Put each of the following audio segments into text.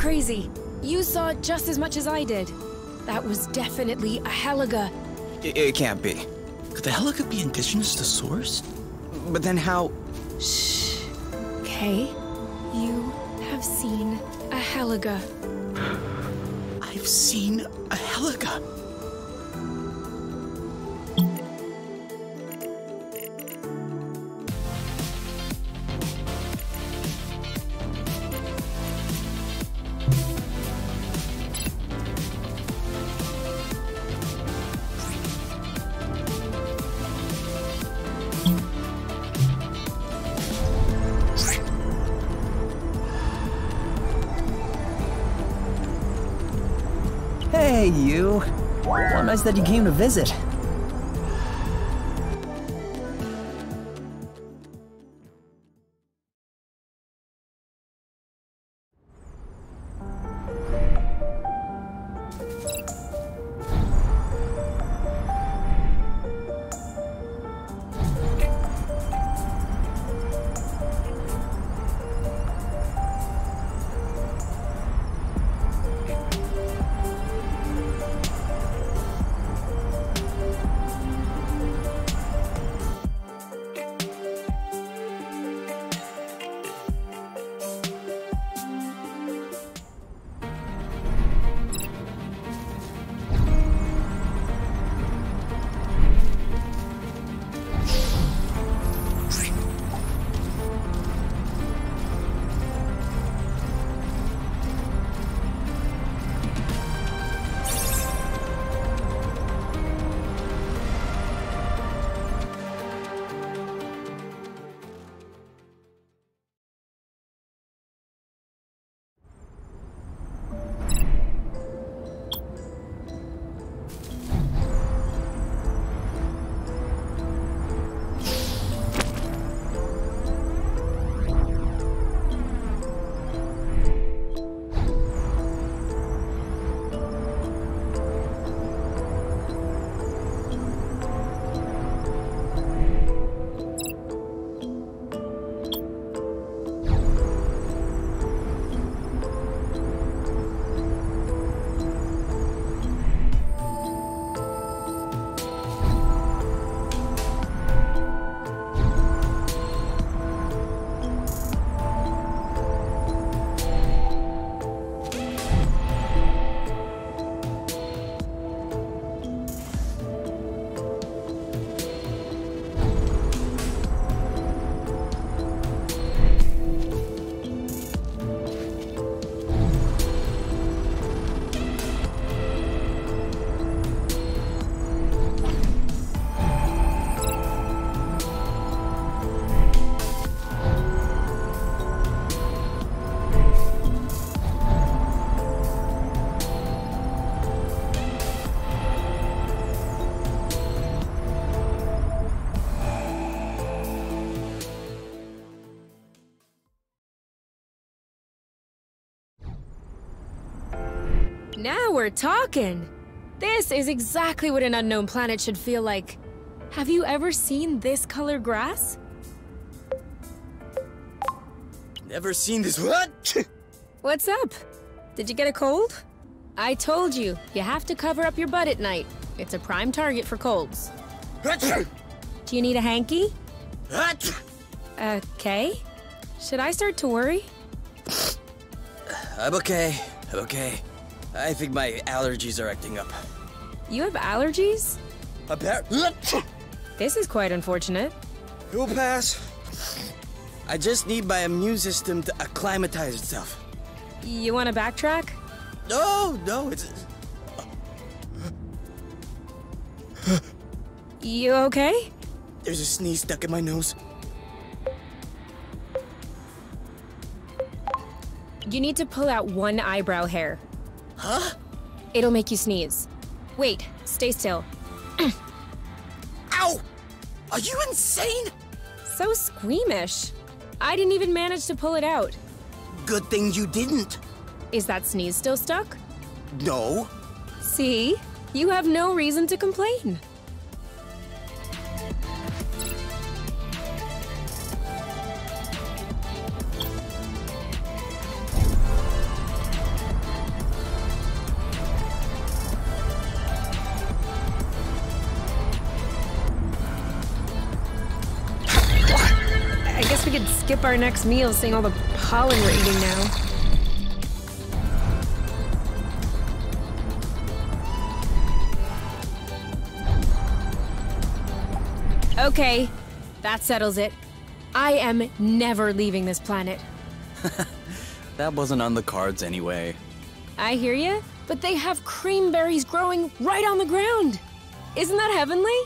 crazy. You saw it just as much as I did. That was definitely a Heliga. It can't be. Could the Heliga be indigenous to Source? But then how... Shh. Okay. You have seen a Heliga. I've seen a Heliga. Hey, you. Well, nice that you came to visit. Now we're talking! This is exactly what an unknown planet should feel like. Have you ever seen this color grass? Never seen this. What? What's up? Did you get a cold? I told you, you have to cover up your butt at night. It's a prime target for colds. Do you need a hanky? Okay. Should I start to worry? I'm okay. I'm okay. I think my allergies are acting up. You have allergies? This is quite unfortunate. It will pass. I just need my immune system to acclimatize itself. You want to backtrack? No, it's... You okay? There's a sneeze stuck in my nose. You need to pull out one eyebrow hair. Huh? It'll make you sneeze. Wait, stay still. Ow! Are you insane? So squeamish. I didn't even manage to pull it out. Good thing you didn't. Is that sneeze still stuck? No. See? You have no reason to complain. skip our next meal seeing all the pollen we're eating now. Okay, that settles it. I am never leaving this planet. That wasn't on the cards anyway. I hear ya, but they have cream berries growing right on the ground. Isn't that heavenly?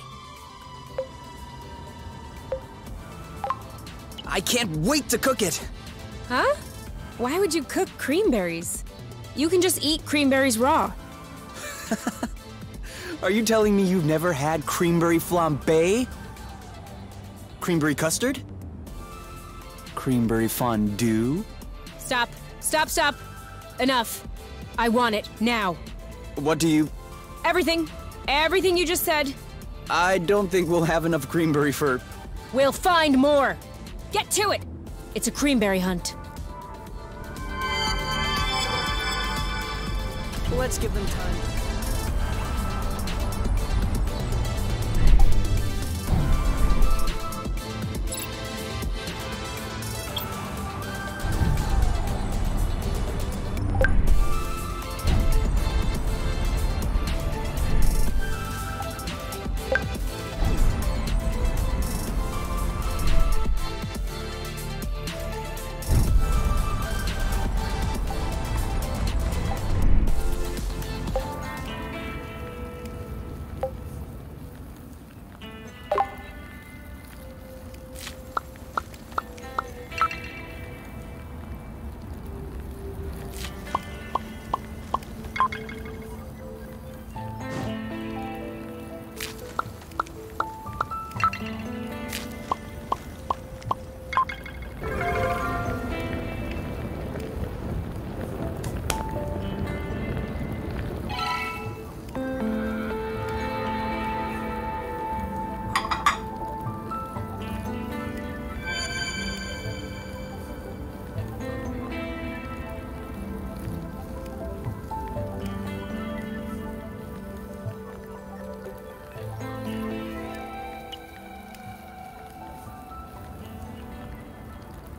I can't wait to cook it! Huh? Why would you cook cream berries? You can just eat cream berries raw. Are you telling me you've never had creamberry flambe? Creamberry custard? Creamberry fondue? Stop. Stop, stop. Enough. I want it, now. What do you... Everything. Everything you just said. I don't think we'll have enough creamberry for... We'll find more. Get to it. It's a creamberry hunt. Let's give them time.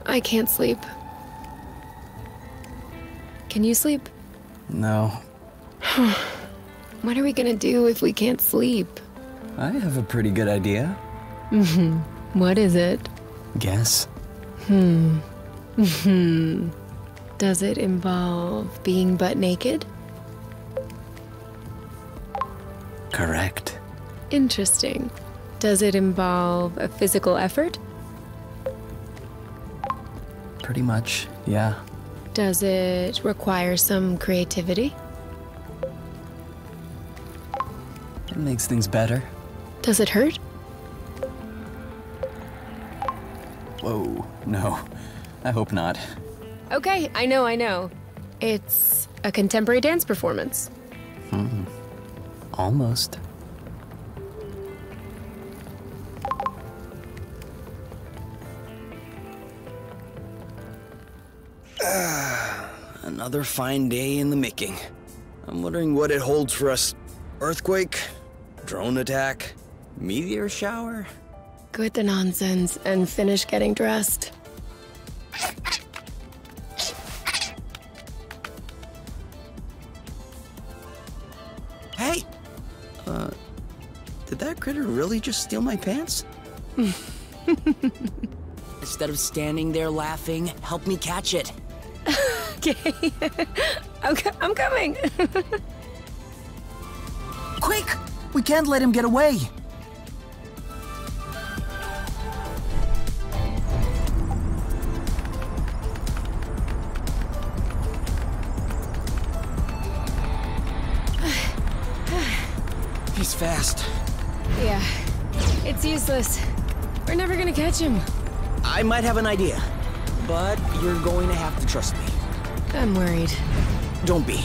I can't sleep. Can you sleep? No. What are we gonna do if we can't sleep? I have a pretty good idea. What is it? Guess? Does it involve being butt naked? Correct. Interesting. Does it involve a physical effort? Pretty much, yeah. Does it require some creativity? It makes things better. Does it hurt? Whoa, no. I hope not. Okay, I know. It's a contemporary dance performance. Almost. Another fine day in the making. I'm wondering what it holds for us. Earthquake? Drone attack? Meteor shower? Quit the nonsense and finish getting dressed. Hey! Did that critter really just steal my pants? Instead of standing there laughing, help me catch it. Okay. I'm coming. Quick! We can't let him get away! He's fast. Yeah, it's useless. We're never gonna catch him. I might have an idea, but you're going to have to trust me. I'm worried. Don't be.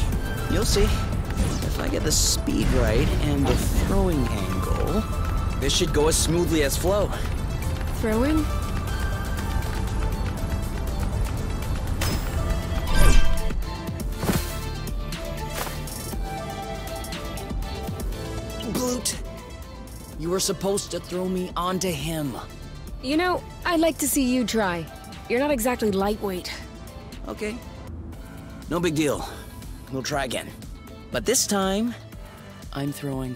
You'll see. If I get the speed right and the throwing angle, this should go as smoothly as flow. Throw in? Bloot! You were supposed to throw me onto him. You know, I'd like to see you try. You're not exactly lightweight. Okay. No big deal. We'll try again. But this time, I'm throwing...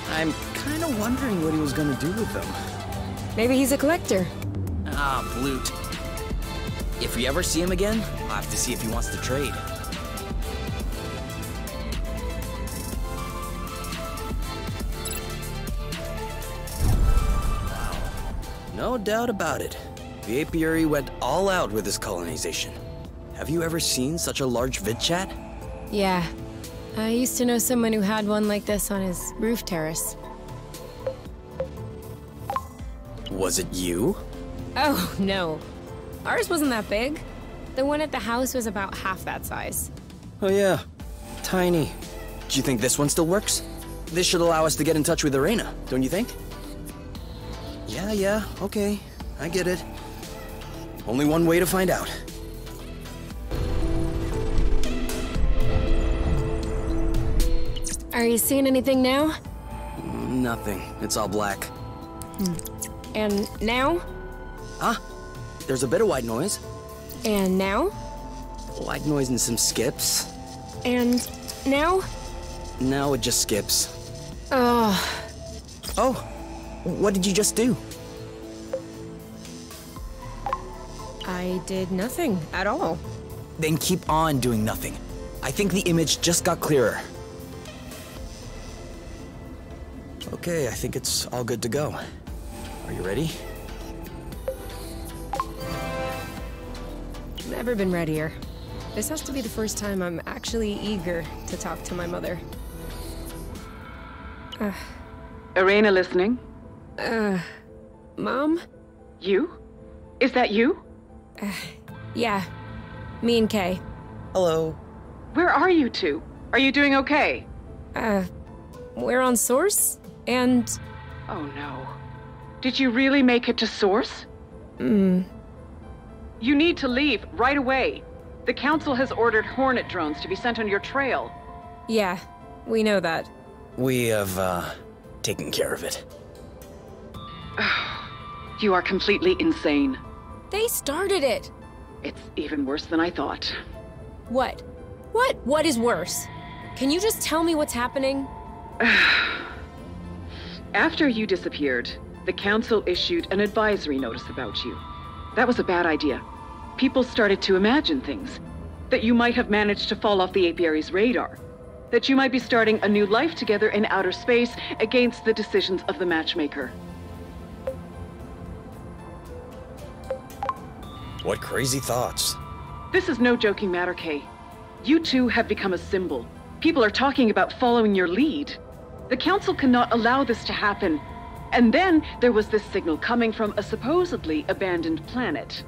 I'm kind of wondering what he was gonna do with them. Maybe he's a collector. Ah, Blute. If we ever see him again, I'll have to see if he wants to trade. Wow. No doubt about it. The apiary went all out with this colonization. Have you ever seen such a large vid chat? Yeah. I used to know someone who had one like this on his roof terrace. Was it you? Oh, no. Ours wasn't that big. The one at the house was about half that size. Oh yeah, tiny. Do you think this one still works? This should allow us to get in touch with Arena, don't you think? Yeah, okay. I get it. Only one way to find out. Are you seeing anything now? Nothing. It's all black. And now? Ah, there's a bit of white noise. And now? White noise and some skips. And now? Now it just skips. Oh, what did you just do? I did nothing at all. Then keep on doing nothing. I think the image just got clearer. Okay, I think it's all good to go. Are you ready? Never been readier. This has to be the first time I'm actually eager to talk to my mother. Arena listening? Mom? You? Is that you? Yeah. Me and Kay. Hello. Where are you two? Are you doing okay? We're on Source, and... Oh no. Did you really make it to Source? You need to leave right away. The Council has ordered Hornet drones to be sent on your trail. Yeah, we know that. We have, taken care of it. You are completely insane. They started it! It's even worse than I thought. What? What is worse? Can you just tell me what's happening? After you disappeared, the Council issued an advisory notice about you. That was a bad idea. People started to imagine things. That you might have managed to fall off the apiary's radar. That you might be starting a new life together in outer space against the decisions of the matchmaker. What crazy thoughts. This is no joking matter, Kay. You two have become a symbol. People are talking about following your lead. The Council cannot allow this to happen. And then there was this signal coming from a supposedly abandoned planet.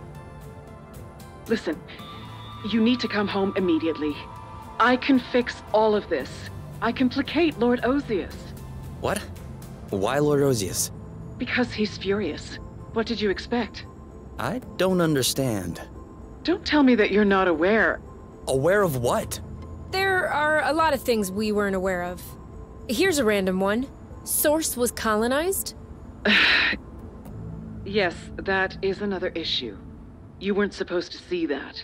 Listen, you need to come home immediately. I can fix all of this. I can placate Lord Ozius. What? Why Lord Ozius? Because he's furious. What did you expect? I don't understand. Don't tell me that you're not aware. Aware of what? There are a lot of things we weren't aware of. Here's a random one. Source was colonized? Yes, that is another issue. You weren't supposed to see that.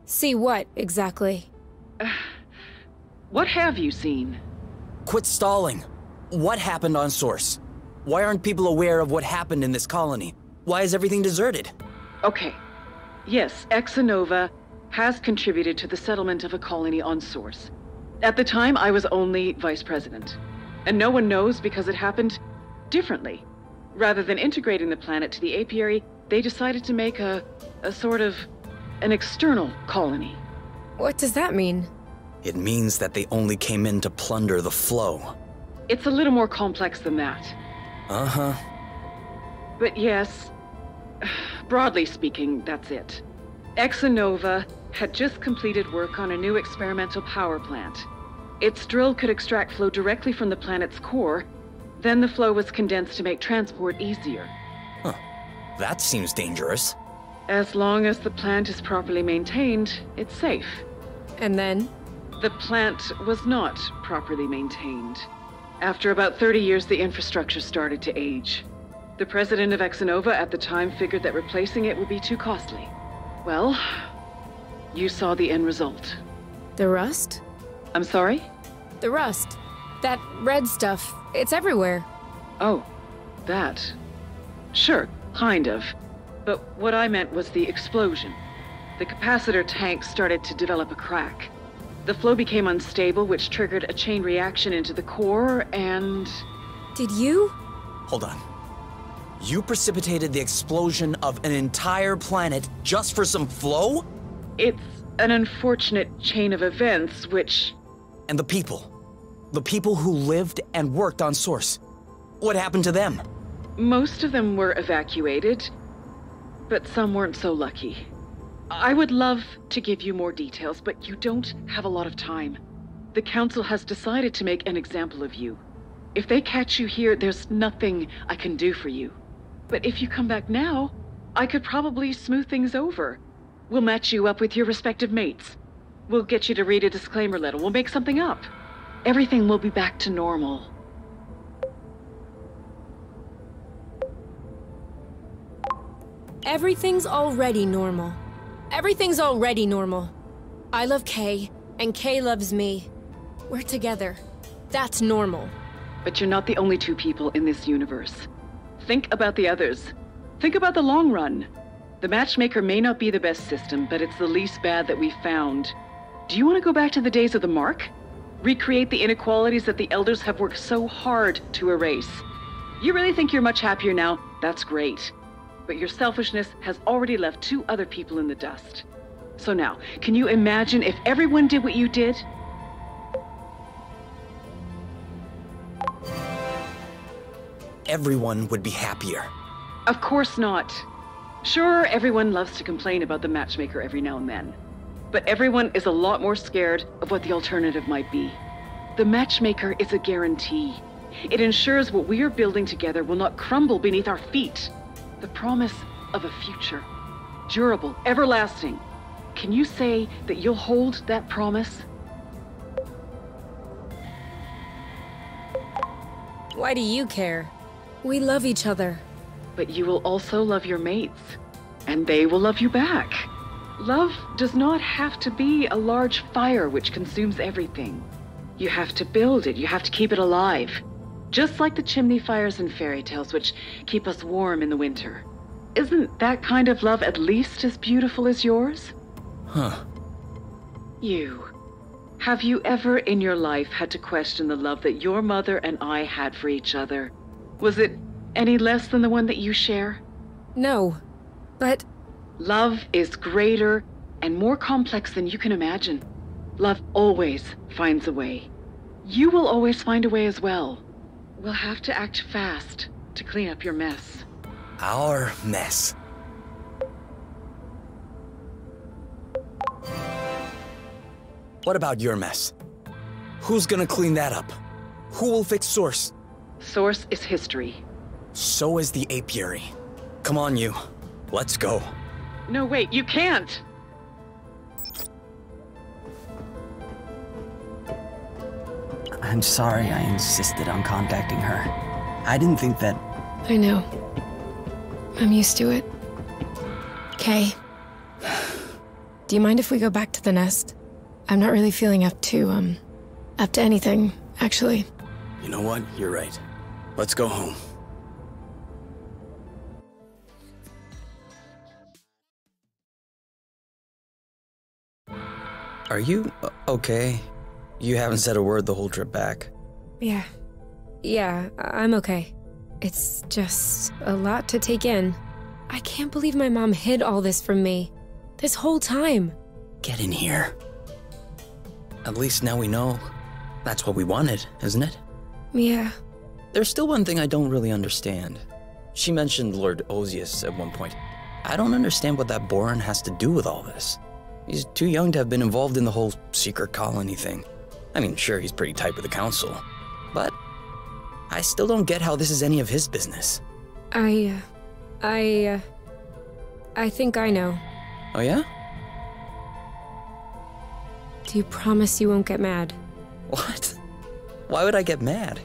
See what, exactly? What have you seen? Quit stalling. What happened on Source? Why aren't people aware of what happened in this colony? Why is everything deserted? Okay. Yes, Exanova has contributed to the settlement of a colony on Source. At the time, I was only vice president. And no one knows because it happened differently. Rather than integrating the planet to the apiary, they decided to make a sort of an external colony. What does that mean? It means that they only came in to plunder the flow. It's a little more complex than that. Uh-huh. But yes, broadly speaking, that's it. Exonova had just completed work on a new experimental power plant. Its drill could extract flow directly from the planet's core, then the flow was condensed to make transport easier. Huh. That seems dangerous. As long as the plant is properly maintained, it's safe. And then? The plant was not properly maintained. After about 30 years, the infrastructure started to age. The president of Exonova at the time figured that replacing it would be too costly. Well, you saw the end result. The rust? I'm sorry? The rust. That red stuff. It's everywhere. Oh, that. Sure, kind of. But what I meant was the explosion. The capacitor tank started to develop a crack. The flow became unstable, which triggered a chain reaction into the core, and... Did you? Hold on. You precipitated the explosion of an entire planet just for some flow? It's an unfortunate chain of events, which... And the people. The people who lived and worked on Source. What happened to them? Most of them were evacuated, but some weren't so lucky. I would love to give you more details, but you don't have a lot of time. The Council has decided to make an example of you. If they catch you here, there's nothing I can do for you. But if you come back now, I could probably smooth things over. We'll match you up with your respective mates. We'll get you to read a disclaimer letter. We'll make something up. Everything will be back to normal. Everything's already normal. Everything's already normal. I love Kay, and Kay loves me. We're together. That's normal. But you're not the only two people in this universe. Think about the others. Think about the long run. The matchmaker may not be the best system, but it's the least bad that we found. Do you want to go back to the days of the Mark? Recreate the inequalities that the Elders have worked so hard to erase. You really think you're much happier now? That's great. But your selfishness has already left 2 other people in the dust. So now, can you imagine if everyone did what you did? Everyone would be happier. Of course not. Sure, everyone loves to complain about the matchmaker every now and then. But everyone is a lot more scared of what the alternative might be. The matchmaker is a guarantee. It ensures what we are building together will not crumble beneath our feet. The promise of a future. Durable, everlasting. Can you say that you'll hold that promise? Why do you care? We love each other. But you will also love your mates. And they will love you back. Love does not have to be a large fire which consumes everything. You have to build it. You have to keep it alive. Just like the chimney fires in fairy tales, which keep us warm in the winter. Isn't that kind of love at least as beautiful as yours? Huh. You. Have you ever in your life had to question the love that your mother and I had for each other? Was it any less than the one that you share? No, but... Love is greater and more complex than you can imagine. Love always finds a way. You will always find a way as well. We'll have to act fast to clean up your mess. Our mess. What about your mess? Who's gonna clean that up? Who will fix Source? Source is history. So is the apiary. Come on, you. Let's go. No, wait, you can't! I'm sorry I insisted on contacting her. I didn't think that... I know. I'm used to it. Kay. Do you mind if we go back to the nest? I'm not really feeling up to anything, actually. You know what? You're right. Let's go home. Are you okay? You haven't said a word the whole trip back. Yeah, I'm okay. It's just a lot to take in. I can't believe my mom hid all this from me. This whole time. Get in here. At least now we know. That's what we wanted, isn't it? Yeah. There's still one thing I don't really understand. She mentioned Lord Osius at one point. I don't understand what that Boran has to do with all this. He's too young to have been involved in the whole secret colony thing. I mean, sure, he's pretty tight with the council, but I still don't get how this is any of his business. I think I know. Oh yeah? Do you promise you won't get mad? What? Why would I get mad?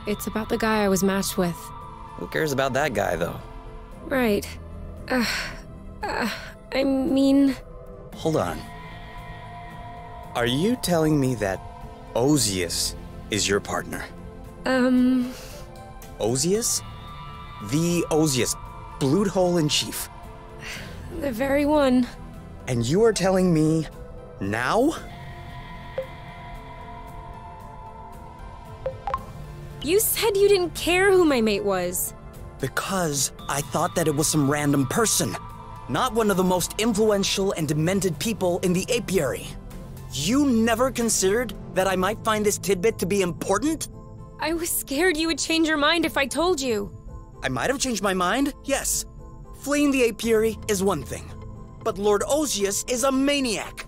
It's about the guy I was matched with. Who cares about that guy, though? Right. I mean... Hold on. Are you telling me that Osius is your partner? Osius? The Osius, Blood Hole in Chief. The very one. And you are telling me now? You said you didn't care who my mate was. Because I thought that it was some random person, not one of the most influential and demented people in the apiary. You never considered that I might find this tidbit to be important? I was scared you would change your mind if I told you. I might have changed my mind, yes. Fleeing the apiary is one thing, but Lord Osius is a maniac.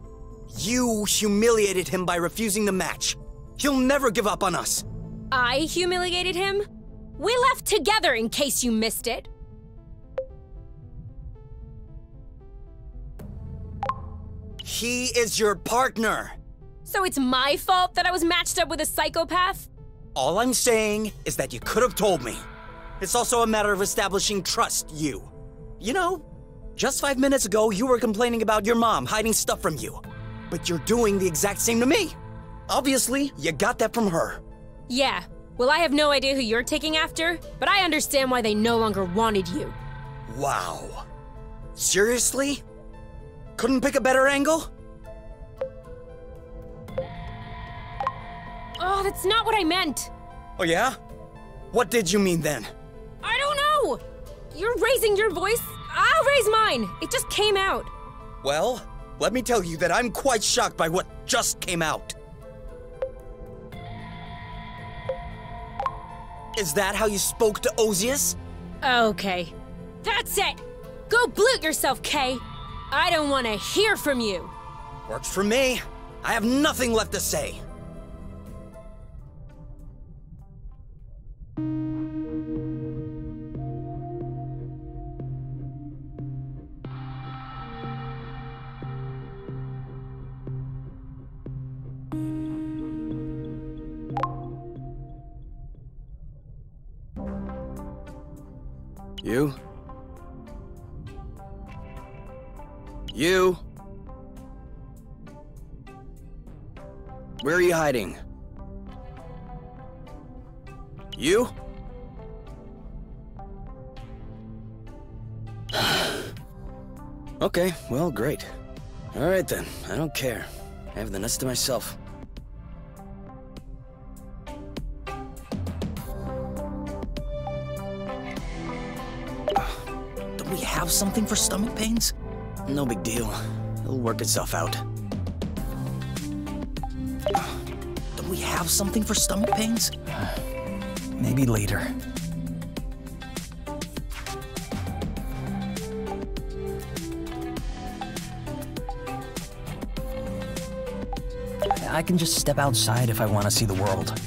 You humiliated him by refusing the match. He'll never give up on us. I humiliated him? We left together in case you missed it. He is your partner. So it's my fault that I was matched up with a psychopath? All I'm saying is that you could have told me. It's also a matter of establishing trust, you. You know, just 5 minutes ago, you were complaining about your mom hiding stuff from you. But you're doing the exact same to me. Obviously, you got that from her. Yeah. Well, I have no idea who you're taking after, but I understand why they no longer wanted you. Wow. Seriously? Couldn't pick a better angle? Oh, that's not what I meant. Oh yeah? What did you mean then? I don't know! You're raising your voice. I'll raise mine. It just came out. Well, let me tell you that I'm quite shocked by what just came out. Is that how you spoke to Osius? Okay. That's it! Go bloot yourself, Kay! I don't want to hear from you! Works for me. I have nothing left to say. You? You? Where are you hiding? You? Okay, well, great. All right then, I don't care. I have the nest to myself. Don't we have something for stomach pains? No big deal. It'll work itself out. Don't we have something for stomach pains? Maybe later. I can just step outside if I want to see the world.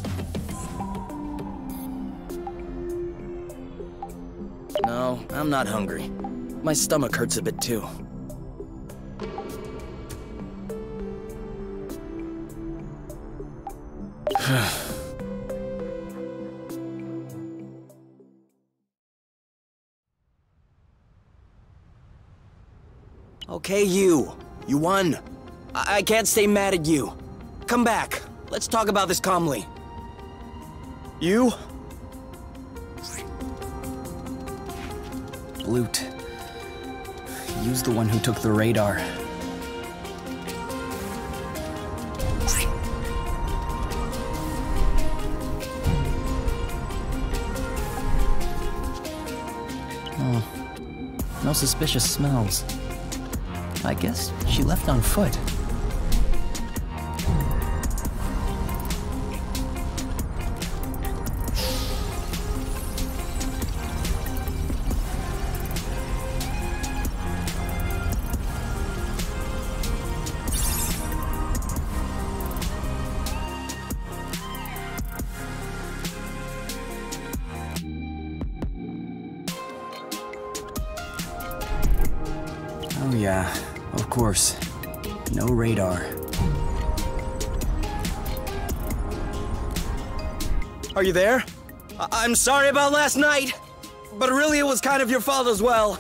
No, I'm not hungry. My stomach hurts a bit too. Okay, you. You won. I can't stay mad at you. Come back. Let's talk about this calmly. You? Loot. Use the one who took the radar. Oh, no suspicious smells. I guess she left on foot. Of course. No radar. Are you there? I'm sorry about last night, but really it was kind of your fault as well.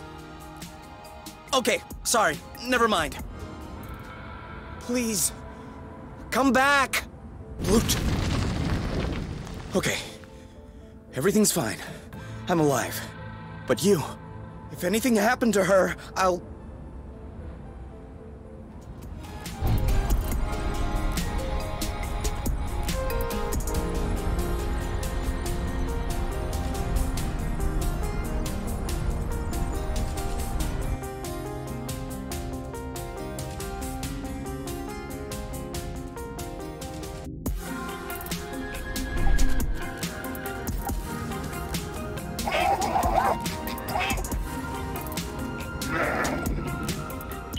Okay, sorry. Never mind. Please, come back! Loot. Okay. Everything's fine. I'm alive. But you, if anything happened to her, I'll...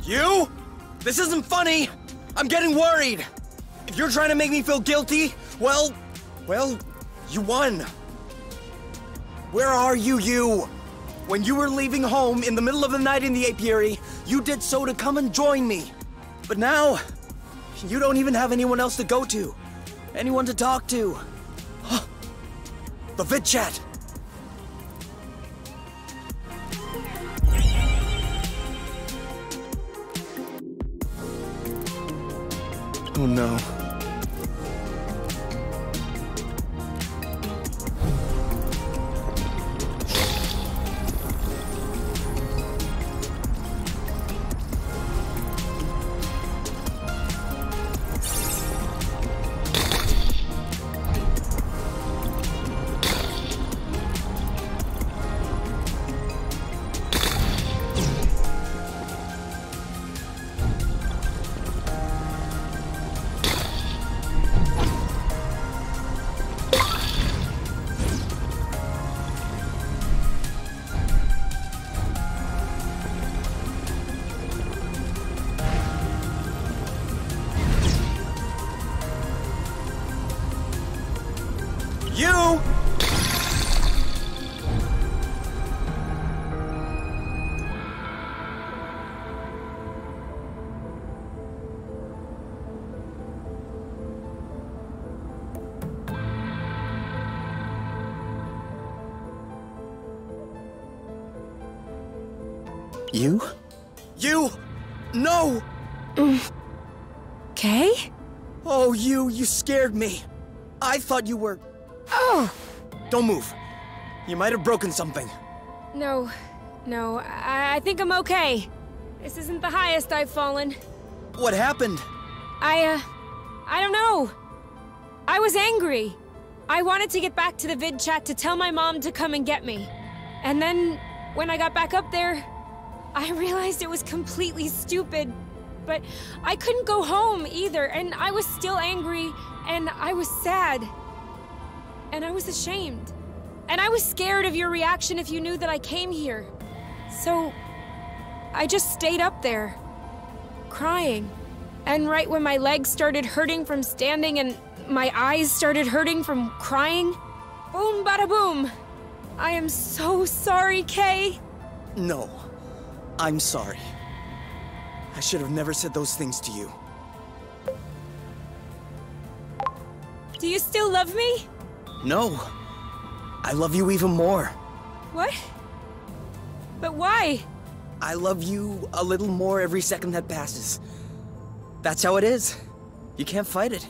You? This isn't funny! I'm getting worried! If you're trying to make me feel guilty, well, you won. Where are you? When you were leaving home in the middle of the night in the apiary, you did so to come and join me. But now, you don't even have anyone else to go to. Anyone to talk to. The vid chat. Oh no. You! You? You! No! Kay? Oh, you scared me. I thought you were... Oh! Don't move. You might have broken something. No, I think I'm okay. This isn't the highest I've fallen. What happened? I don't know. I was angry. I wanted to get back to the vid chat to tell my mom to come and get me. And then, when I got back up there, I realized it was completely stupid. But I couldn't go home either, and I was still angry, and I was sad. And I was ashamed. And I was scared of your reaction if you knew that I came here. So, I just stayed up there, crying. And right when my legs started hurting from standing and my eyes started hurting from crying, boom bada boom. I am so sorry, Kay. No, I'm sorry. I should have never said those things to you. Do you still love me? No, I love you even more. What? But why? I love you a little more every second that passes. That's how it is. You can't fight it.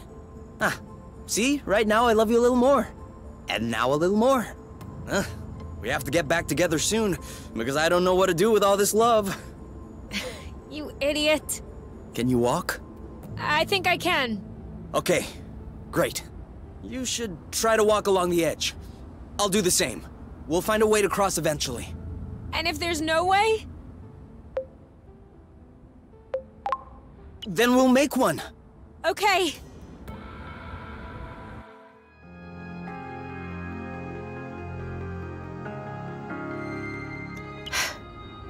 See? Right now I love you a little more. And now a little more. We have to get back together soon, because I don't know what to do with all this love. You idiot. Can you walk? I think I can. Okay, great. You should try to walk along the edge. I'll do the same. We'll find a way to cross eventually. And if there's no way? Then we'll make one. Okay.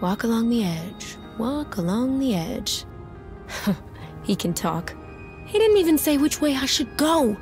Walk along the edge. Walk along the edge. He can talk. He didn't even say which way I should go.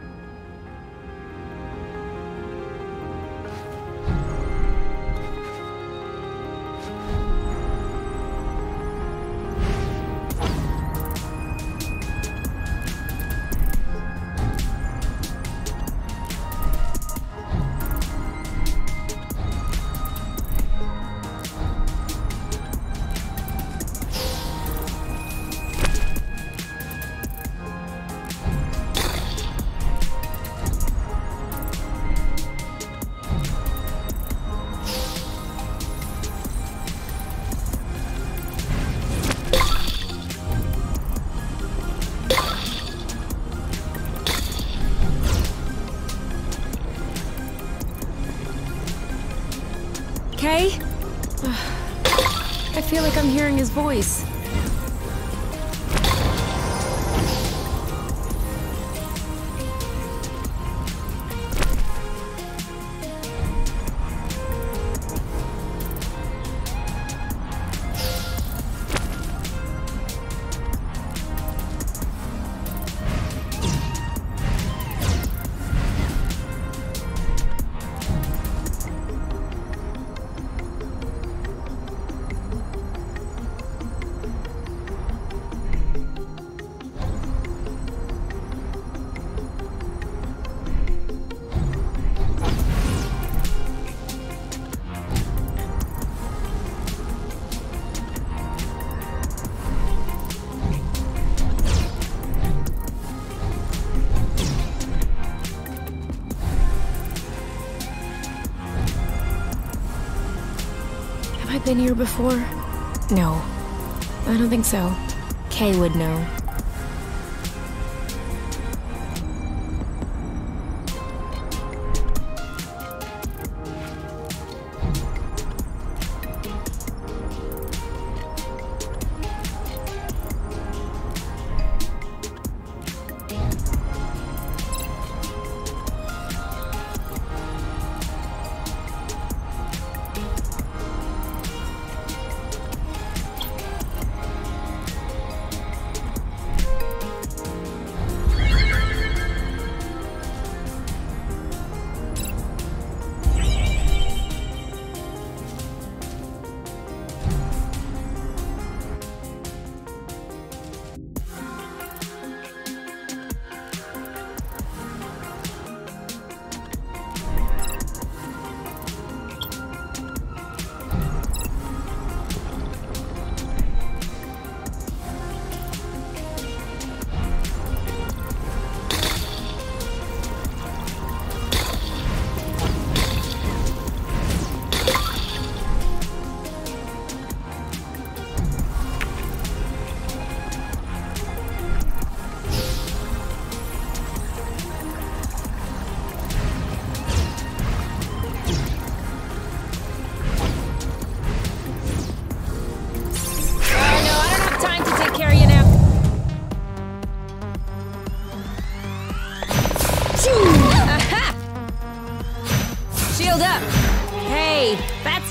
I'm hearing his voice. Been here before? No, I don't think so. Kay would know.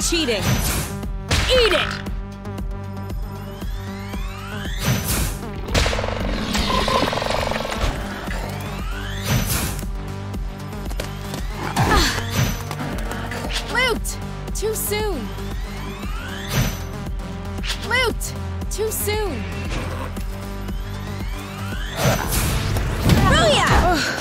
Cheating. Eat it! Loot! Too soon! Loot! Too soon! Booyah!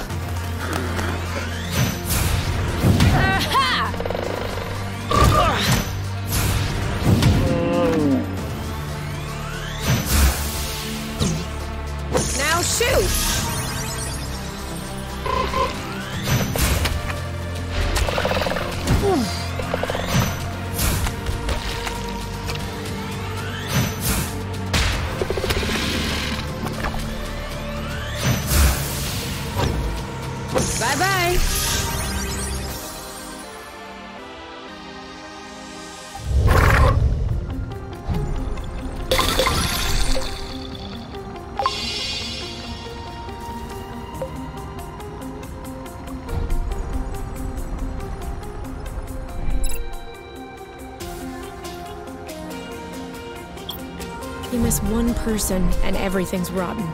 Bye-bye! You miss one person and everything's rotten.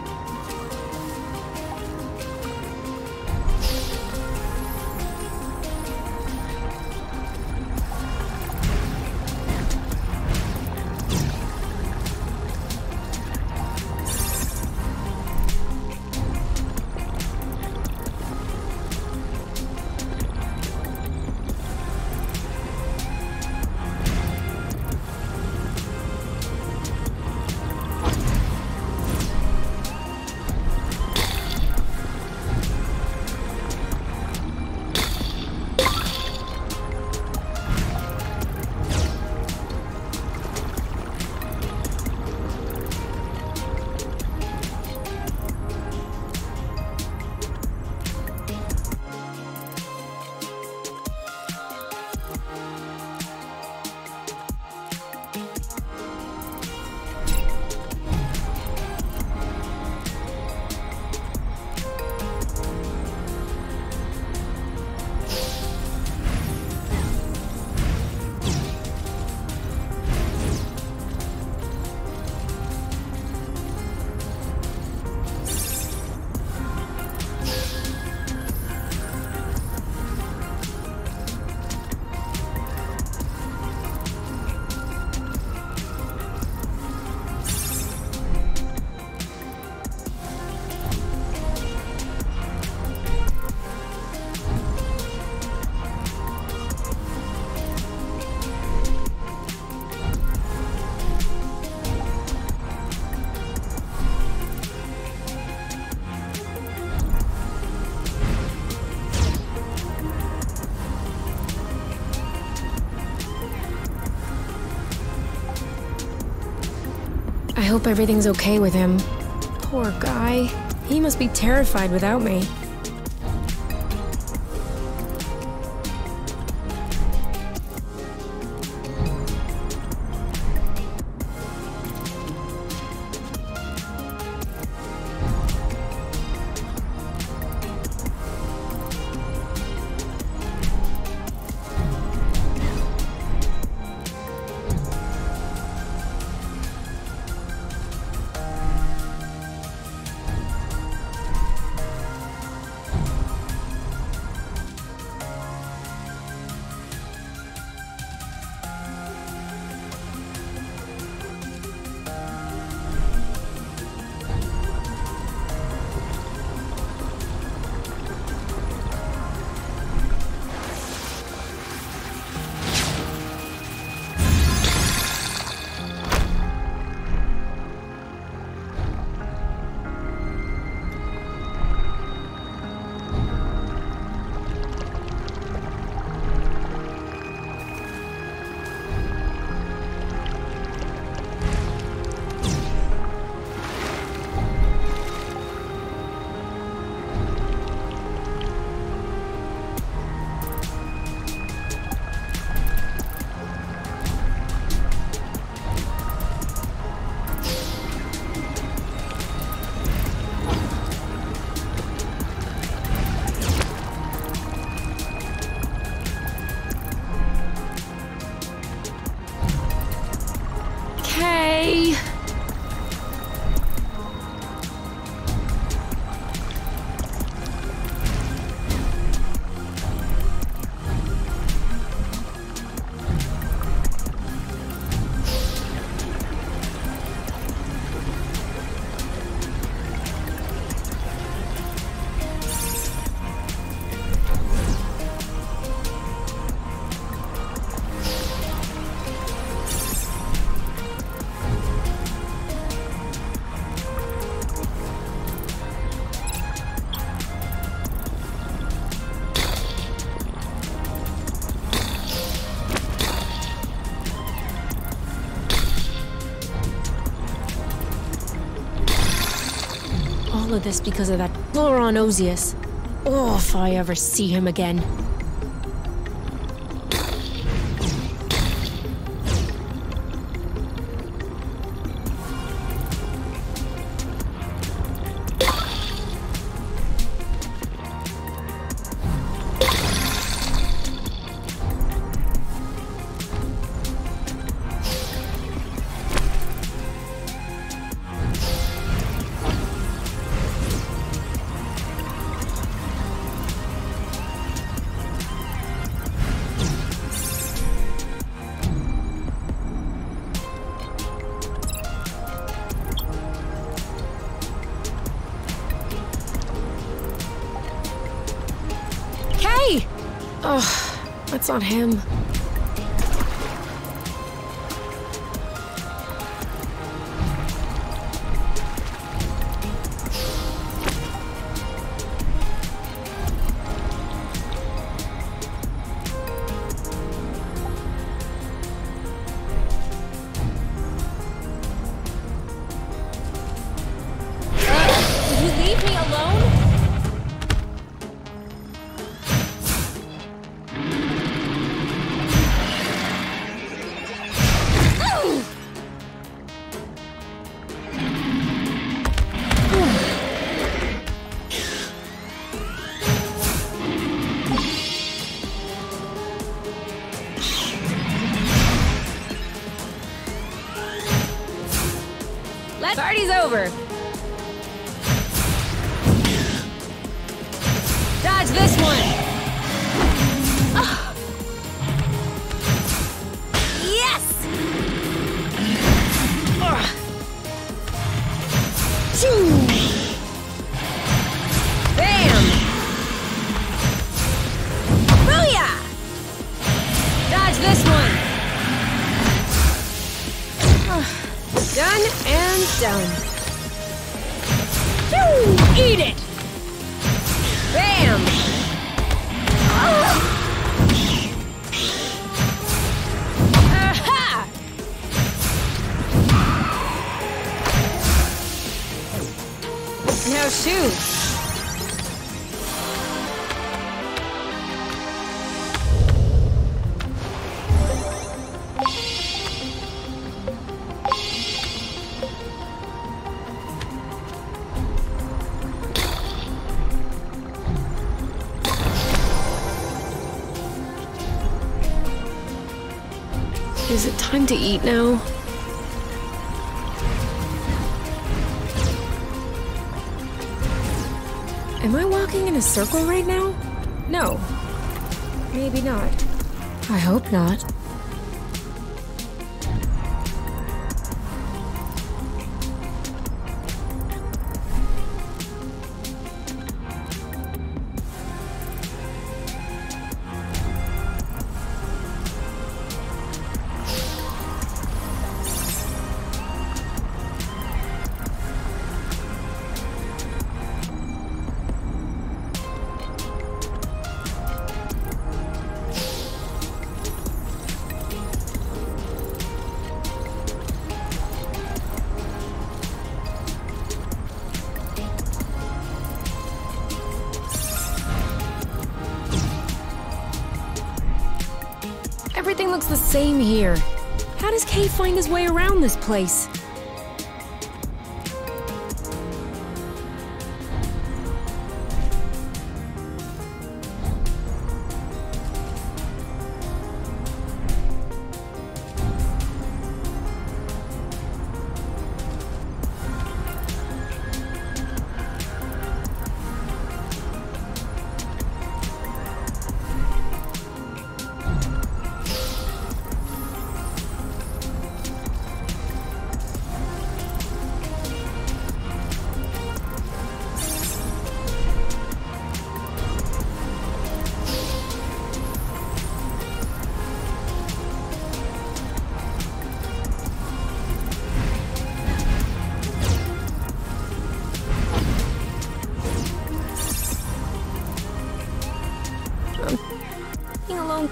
hope everything's okay with him. Poor guy. He must be terrified without me. All of this because of that Osius. Oh, if I ever see him again. Oh, that's not him. Will you leave me alone? Party's over. Dodge this one. Oh. Yes. Bam. Booyah. Dodge this one. Done and done. Eat it! Bam! Aha! Now shoot! Is it time to eat now? Am I walking in a circle right now? No. Maybe not. I hope not. Everything looks the same here. How does Kay find his way around this place? Alone.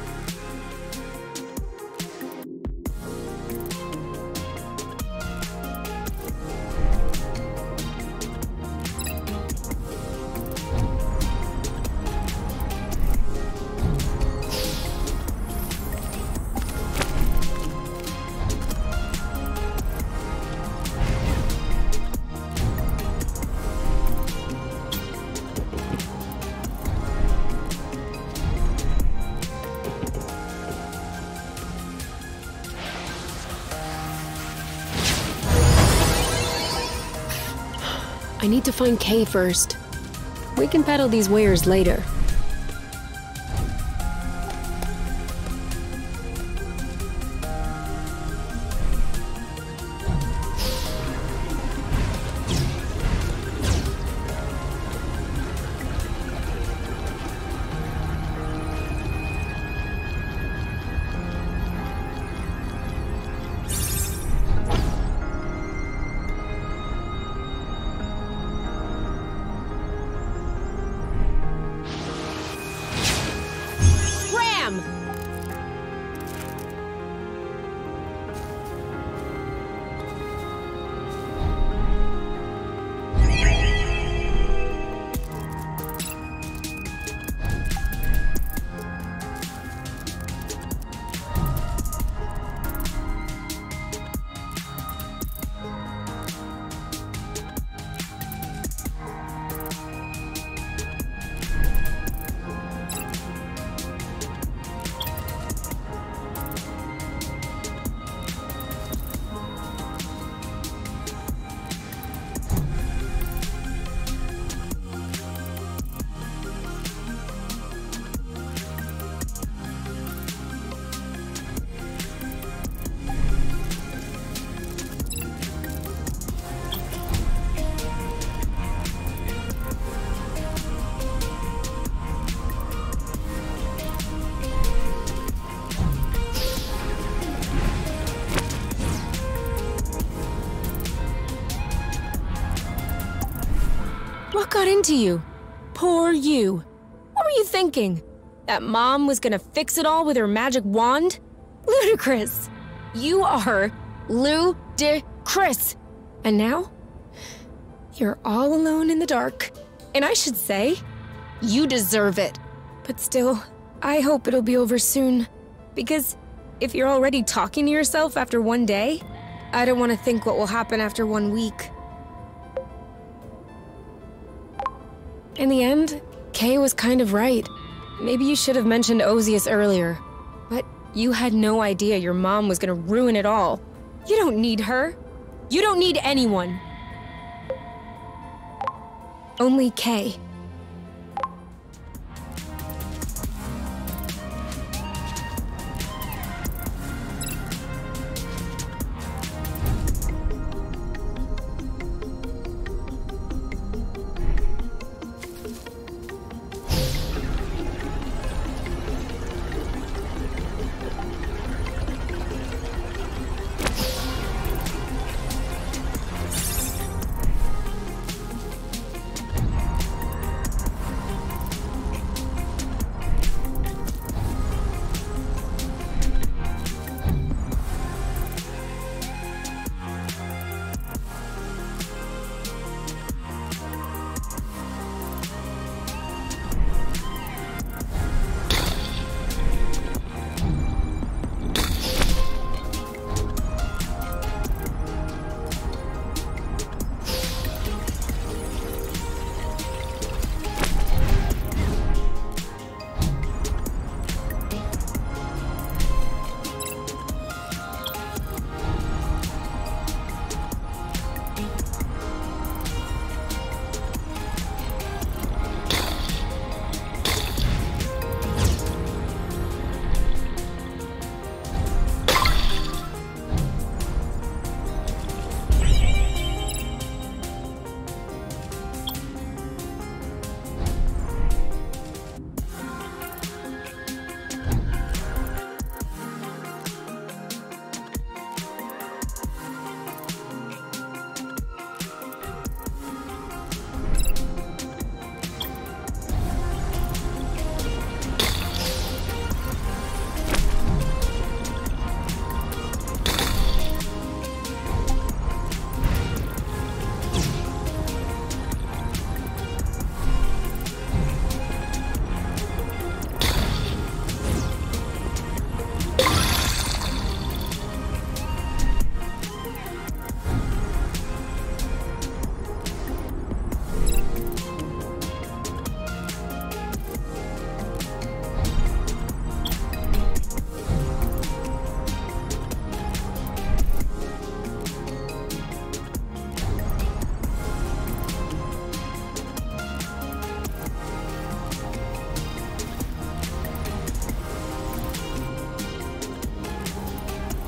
I need to find Kay first. We can peddle these wares later. What got into you? Poor you. What were you thinking? That Mom was gonna fix it all with her magic wand? Ludicrous. You are ludicrous. And now? You're all alone in the dark. And I should say, you deserve it. But still, I hope it'll be over soon. Because if you're already talking to yourself after one day, I don't want to think what will happen after 1 week. In the end, Kay was kind of right. Maybe you should have mentioned Ozius earlier. But you had no idea your mom was gonna ruin it all. You don't need her. You don't need anyone. Only Kay.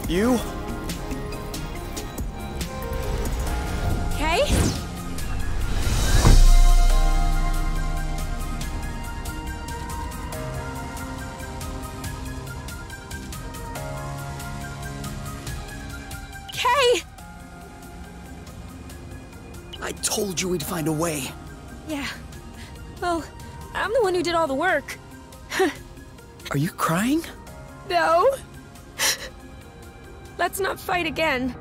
You? Kay? Kay! I told you we'd find a way. Yeah. Well, I'm the one who did all the work. Are you crying? No. Let's not fight again.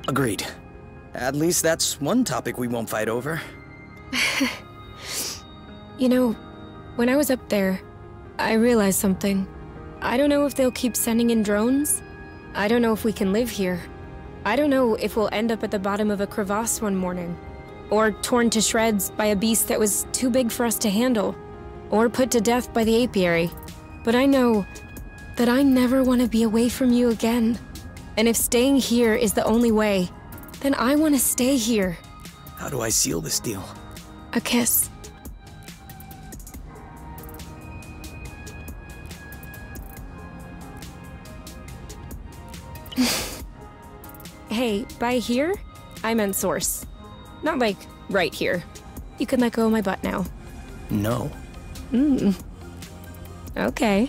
Agreed. At least that's one topic we won't fight over. You know, when I was up there, I realized something. I don't know if they'll keep sending in drones. I don't know if we can live here. I don't know if we'll end up at the bottom of a crevasse one morning. Or torn to shreds by a beast that was too big for us to handle. Or put to death by the apiary. But I know that I never want to be away from you again. And if staying here is the only way, then I want to stay here. How do I seal this deal? A kiss. Hey, by here, I meant source. Not like right here. You can let go of my butt now. No. Okay.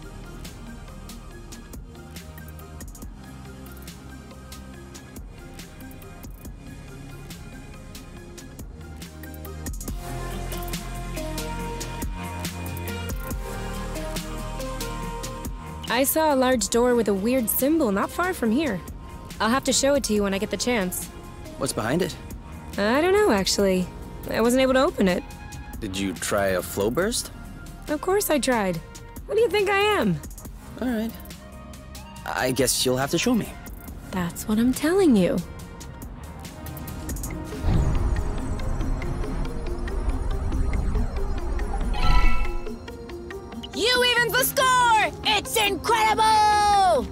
I saw a large door with a weird symbol not far from here. I'll have to show it to you when I get the chance. What's behind it? I don't know, actually. I wasn't able to open it. Did you try a flow burst? Of course I tried. What do you think I am? Alright. I guess you'll have to show me. That's what I'm telling you. You even the score! It's incredible!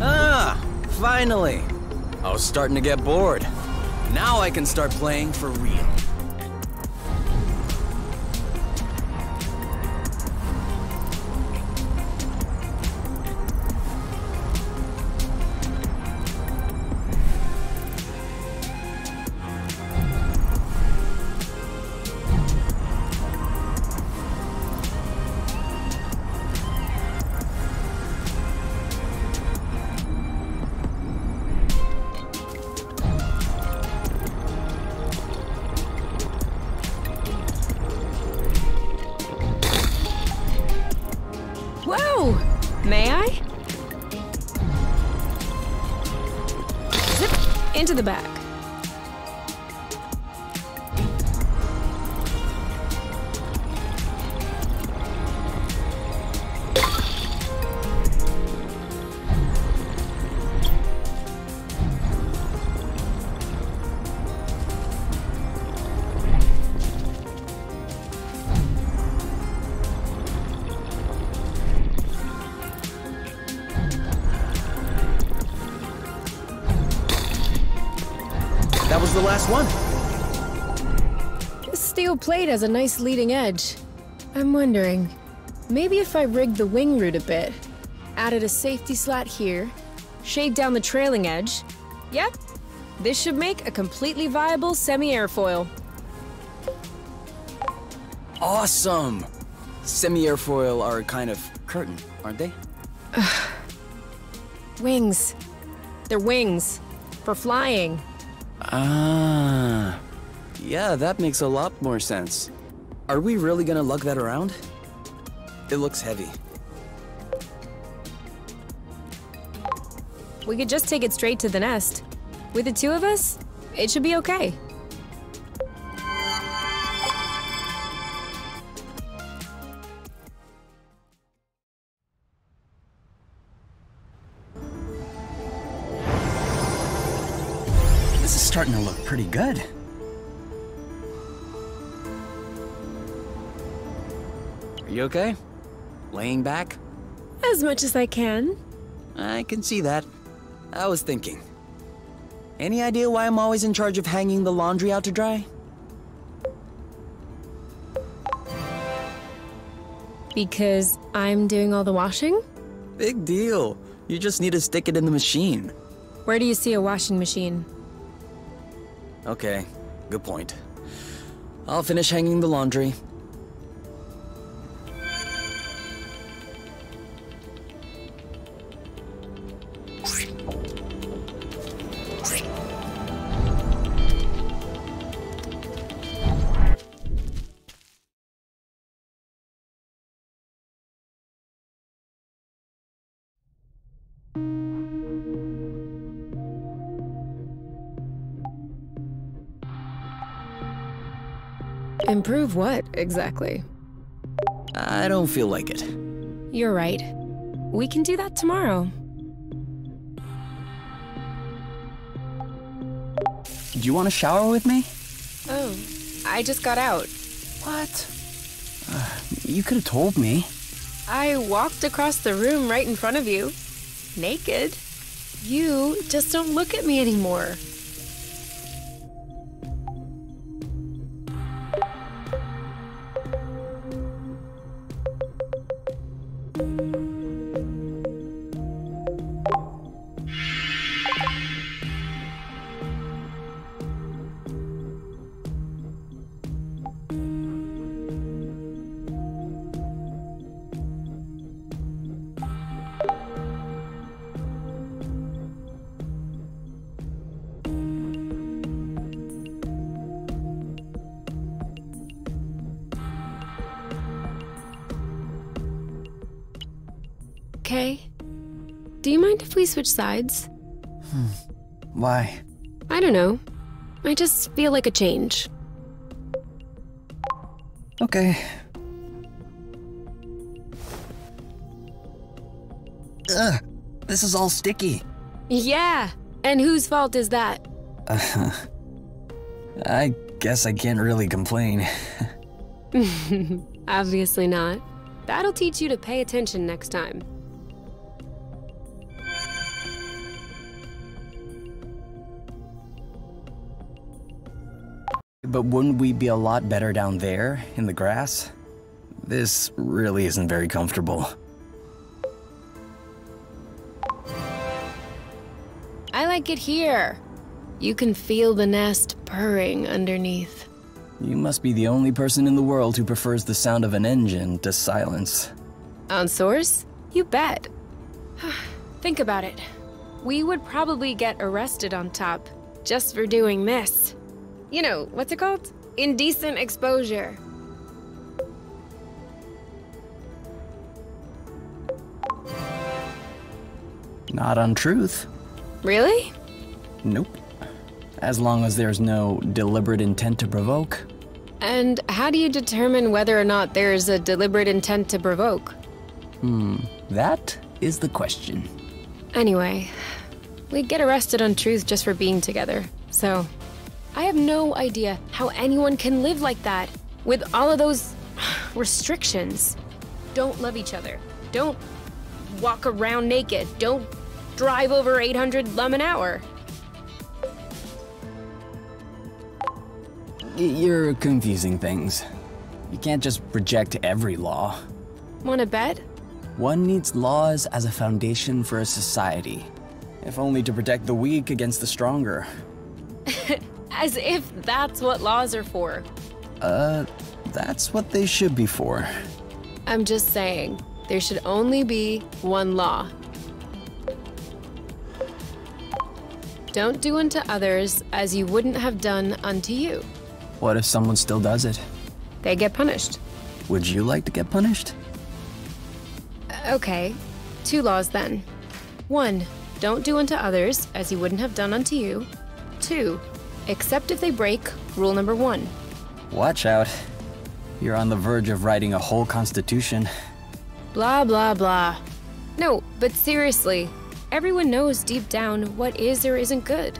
Ah, finally. I was starting to get bored. Now I can start playing for real. Whoa! May I? Zip into the back. That was the last one. This steel plate has a nice leading edge. I'm wondering, maybe if I rigged the wing root a bit, added a safety slat here, shaved down the trailing edge. Yep, this should make a completely viable semi-airfoil. Awesome! Semi-airfoil are a kind of curtain, aren't they? Wings. They're wings. For flying. Ah. Yeah, that makes a lot more sense. Are we really gonna lug that around? It looks heavy. We could just take it straight to the nest. With the two of us, it should be okay. This is starting to look pretty good. Are you okay? Laying back? As much as I can. I can see that. I was thinking. Any idea why I'm always in charge of hanging the laundry out to dry? Because I'm doing all the washing? Big deal. You just need to stick it in the machine. Where do you see a washing machine? Okay, good point. I'll finish hanging the laundry. Improve what, exactly? I don't feel like it. You're right. We can do that tomorrow. Do you want to shower with me? Oh, I just got out. What? You could have told me. I walked across the room right in front of you. Naked. You just don't look at me anymore. Okay. Do you mind if we switch sides? Why? I don't know. I just feel like a change. Okay. Ugh, this is all sticky. Yeah, and whose fault is that? I guess I can't really complain. Obviously not. That'll teach you to pay attention next time. But wouldn't we be a lot better down there, in the grass? This really isn't very comfortable. I like it here. You can feel the nest purring underneath. You must be the only person in the world who prefers the sound of an engine to silence. On Source? You bet. Think about it. We would probably get arrested on top just for doing this. You know, what's it called? Indecent exposure. Not untruth. Really? Nope. As long as there's no deliberate intent to provoke. And how do you determine whether or not there's a deliberate intent to provoke? That is the question. Anyway, we'd get arrested on truth just for being together, so I have no idea how anyone can live like that with all of those restrictions. Don't love each other. Don't walk around naked. Don't drive over 800 lum an hour. You're confusing things. You can't just reject every law. Wanna bet? One needs laws as a foundation for a society, if only to protect the weak against the stronger. As if that's what laws are for. That's what they should be for. I'm just saying, there should only be one law. Don't do unto others as you wouldn't have done unto you. What if someone still does it? They get punished. Would you like to get punished? Okay, 2 laws then. 1, don't do unto others as you wouldn't have done unto you. 2, except if they break rule number 1. Watch out. You're on the verge of writing a whole constitution. Blah, blah, blah. No, but seriously, everyone knows deep down what is or isn't good.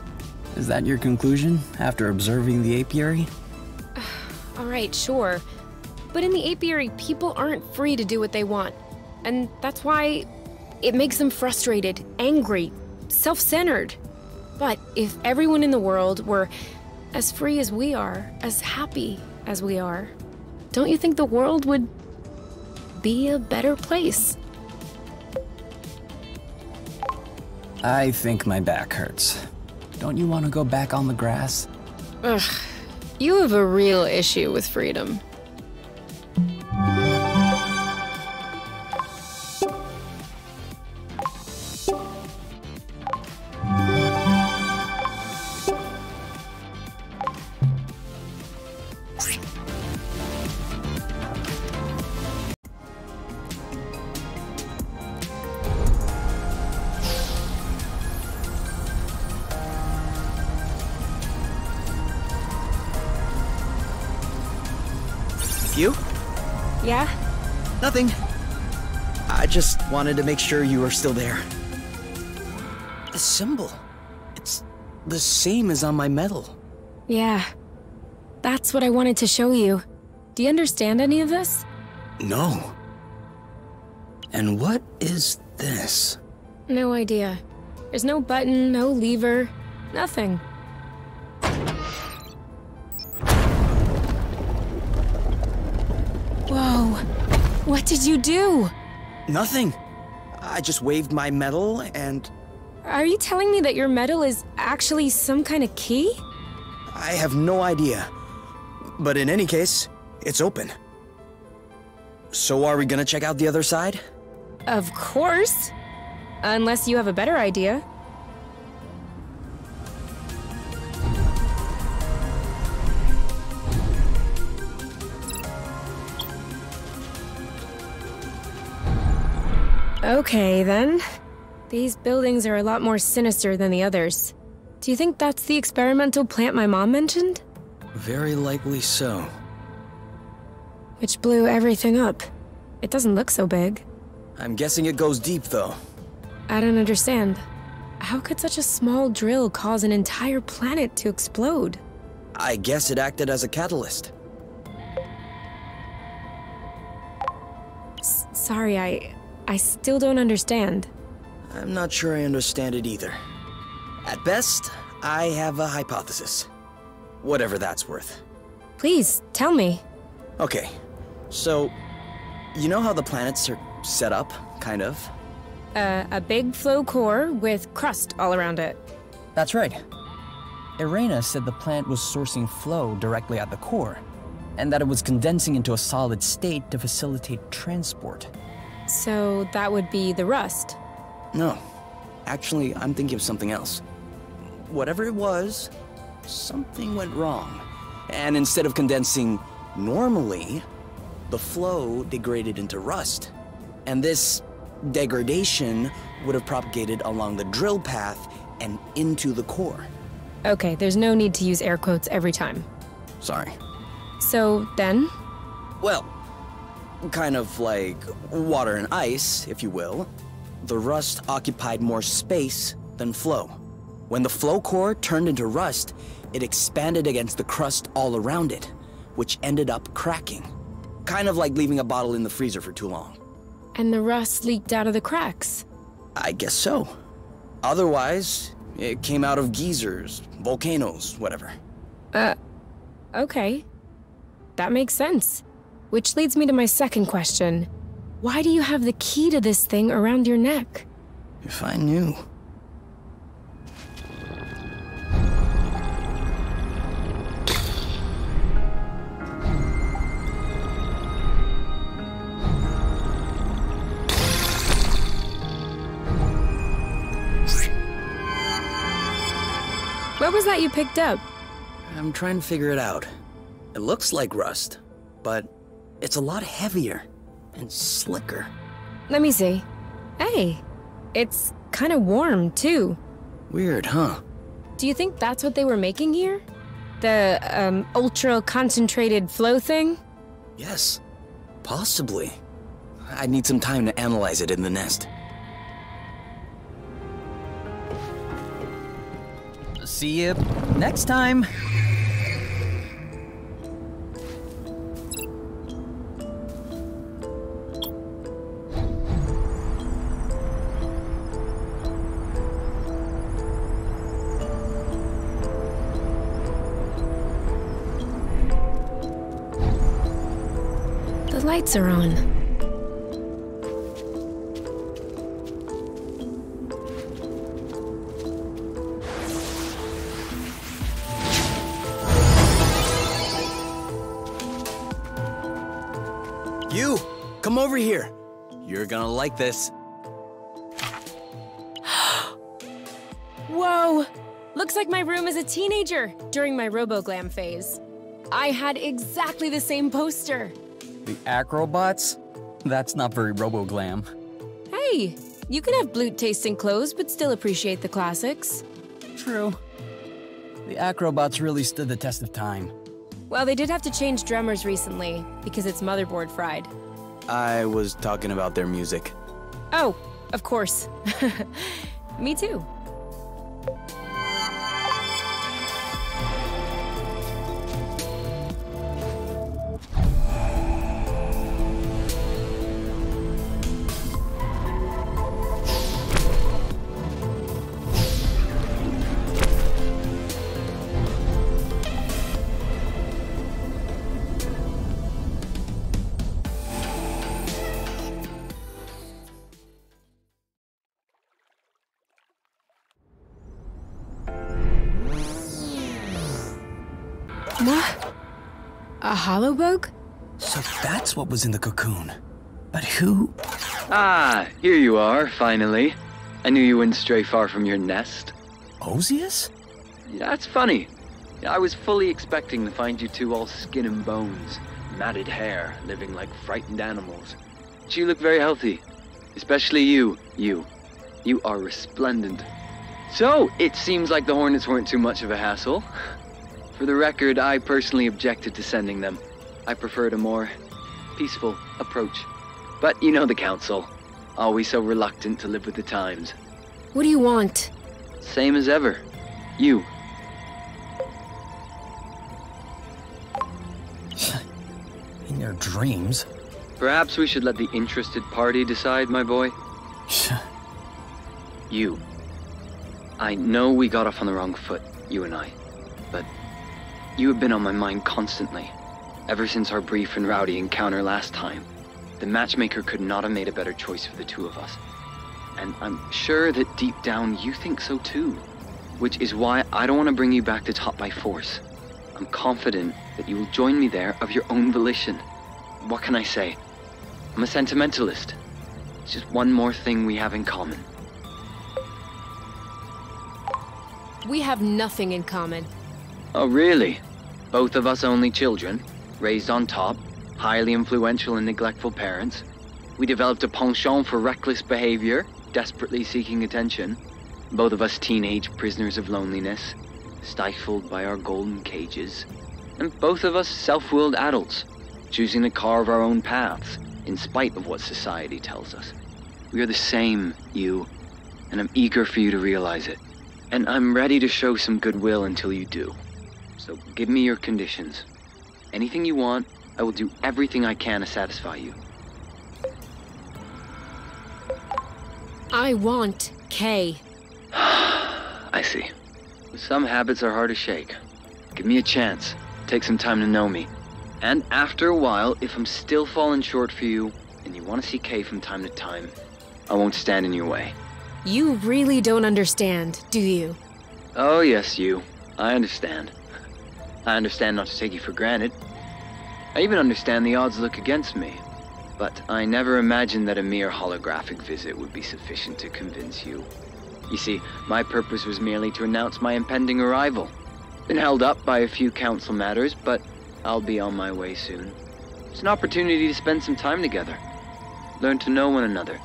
Is that your conclusion after observing the apiary? Alright, sure. But in the apiary, people aren't free to do what they want. And that's why it makes them frustrated, angry, self-centered. But if everyone in the world were as free as we are, as happy as we are, don't you think the world would be a better place? I think my back hurts. Don't you want to go back on the grass? Ugh, you have a real issue with freedom. You? Yeah? Nothing. I just wanted to make sure you were still there. The symbol. It's the same as on my medal. Yeah. That's what I wanted to show you. Do you understand any of this? No. And what is this? No idea. There's no button, no lever, nothing. Whoa. What did you do? Nothing. I just waved my medal and... Are you telling me that your medal is actually some kind of key? I have no idea. But in any case, it's open. So are we gonna check out the other side? Of course. Unless you have a better idea. Okay, then. These buildings are a lot more sinister than the others. Do you think that's the experimental plant my mom mentioned? Very likely so. Which blew everything up. It doesn't look so big. I'm guessing it goes deep, though. I don't understand. How could such a small drill cause an entire planet to explode? I guess it acted as a catalyst. Sorry, I still don't understand. I'm not sure I understand it either. At best, I have a hypothesis. Whatever that's worth. Please, tell me. Okay, so, you know how the planets are set up, kind of? A big flow core with crust all around it. That's right. Irena said the plant was sourcing flow directly at the core, and that it was condensing into a solid state to facilitate transport. So that would be the rust? No. Actually, I'm thinking of something else. Whatever it was, something went wrong. And instead of condensing normally, the flow degraded into rust. And this degradation would have propagated along the drill path and into the core. Okay, there's no need to use air quotes every time. Sorry. So then? Well, kind of like water and ice, if you will. The rust occupied more space than flow. When the flow core turned into rust, it expanded against the crust all around it, which ended up cracking. Kind of like leaving a bottle in the freezer for too long. And the rust leaked out of the cracks? I guess so. Otherwise, it came out of geysers, volcanoes, whatever. Okay. That makes sense. Which leads me to my second question. Why do you have the key to this thing around your neck? If I knew. What was that you picked up? I'm trying to figure it out. It looks like rust, but it's a lot heavier and slicker. Let me see. Hey, it's kind of warm, too. Weird, huh? Do you think that's what they were making here? The, ultra-concentrated flow thing? Yes, possibly. I'd need some time to analyze it in the nest. See you next time. The lights are on. You! Come over here! You're gonna like this. Whoa! Looks like my room as a teenager during my RoboGlam phase. I had exactly the same poster. The acrobots? That's not very RoboGlam. Hey, you can have blute-tasting clothes but still appreciate the classics. True. The acrobots really stood the test of time. Well, they did have to change drummers recently because its motherboard fried. I was talking about their music. Oh, of course. Me too. What? A holobug? So that's what was in the cocoon. But who? Ah, here you are, finally. I knew you wouldn't stray far from your nest. Osius? That's funny. I was fully expecting to find you two all skin and bones, matted hair, living like frightened animals. But you look very healthy. Especially you. You are resplendent. So, it seems like the Hornets weren't too much of a hassle. For the record, I personally objected to sending them. I preferred a more peaceful approach. But you know the Council. Always so reluctant to live with the times. What do you want? Same as ever. You. In your dreams? Perhaps we should let the interested party decide, my boy. You. I know we got off on the wrong foot, you and I. But you have been on my mind constantly. Ever since our brief and rowdy encounter last time. The matchmaker could not have made a better choice for the two of us. And I'm sure that deep down you think so too. Which is why I don't want to bring you back to top by force. I'm confident that you will join me there of your own volition. What can I say? I'm a sentimentalist. It's just one more thing we have in common. We have nothing in common. Oh, really? Both of us only children, raised on top, highly influential and neglectful parents. We developed a penchant for reckless behavior, desperately seeking attention. Both of us teenage prisoners of loneliness, stifled by our golden cages. And both of us self-willed adults, choosing to carve our own paths, in spite of what society tells us. We are the same, you, and I'm eager for you to realize it. And I'm ready to show some goodwill until you do. So give me your conditions. Anything you want, I will do everything I can to satisfy you. I want Kay. I see. Some habits are hard to shake. Give me a chance. Take some time to know me. And after a while, if I'm still falling short for you, and you want to see Kay from time to time, I won't stand in your way. You really don't understand, do you? Oh yes, you. I understand. I understand not to take you for granted. I even understand the odds look against me. But I never imagined that a mere holographic visit would be sufficient to convince you. You see, my purpose was merely to announce my impending arrival. Been held up by a few council matters, but I'll be on my way soon. It's an opportunity to spend some time together. Learn to know one another.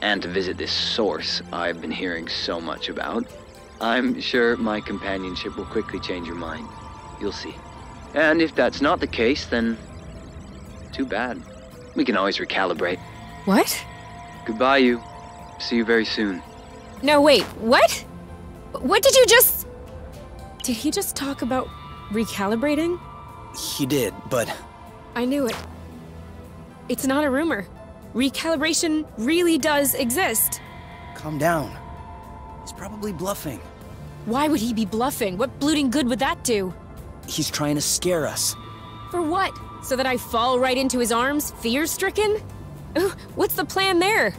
And to visit this source I've been hearing so much about. I'm sure my companionship will quickly change your mind. You'll see. And if that's not the case, then too bad. We can always recalibrate. What? Goodbye, you. See you very soon. No, wait, what? What did you just... Did he just talk about recalibrating? He did, but... I knew it. It's not a rumor. Recalibration really does exist. Calm down. He's probably bluffing. Why would he be bluffing? What blooting good would that do? He's trying to scare us. For what? So that I fall right into his arms, fear-stricken? What's the plan there?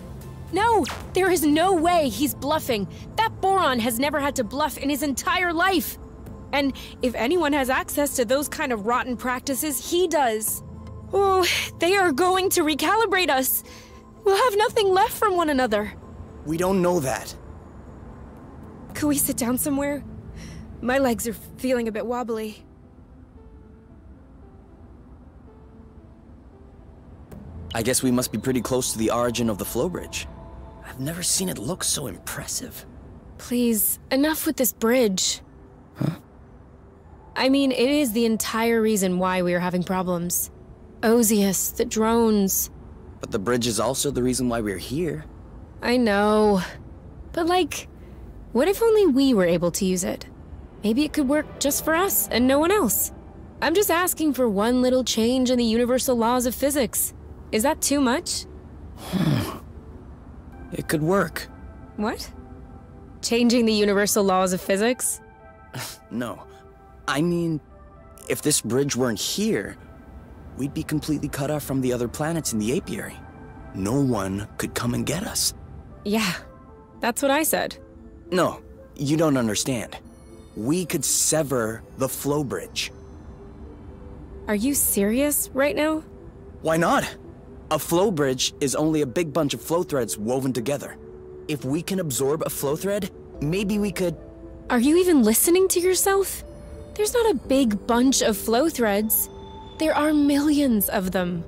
No, there is no way he's bluffing. That boron has never had to bluff in his entire life. And if anyone has access to those kind of rotten practices, he does. Oh, they are going to recalibrate us. We'll have nothing left from one another. We don't know that. Could we sit down somewhere? My legs are feeling a bit wobbly. I guess we must be pretty close to the origin of the flow bridge. I've never seen it look so impressive. Please, enough with this bridge. Huh? I mean, it is the entire reason why we are having problems. Ozius, the drones. But the bridge is also the reason why we're here. I know. But like, what if only we were able to use it? Maybe it could work just for us and no one else. I'm just asking for one little change in the universal laws of physics. Is that too much? It could work. What? Changing the universal laws of physics? No. I mean, if this bridge weren't here, we'd be completely cut off from the other planets in the apiary. No one could come and get us. Yeah, that's what I said. No, you don't understand. We could sever the flow bridge. Are you serious right now? Why not? A flow bridge is only a big bunch of flow threads woven together. If we can absorb a flow thread, maybe we could... Are you even listening to yourself? There's not a big bunch of flow threads. There are millions of them.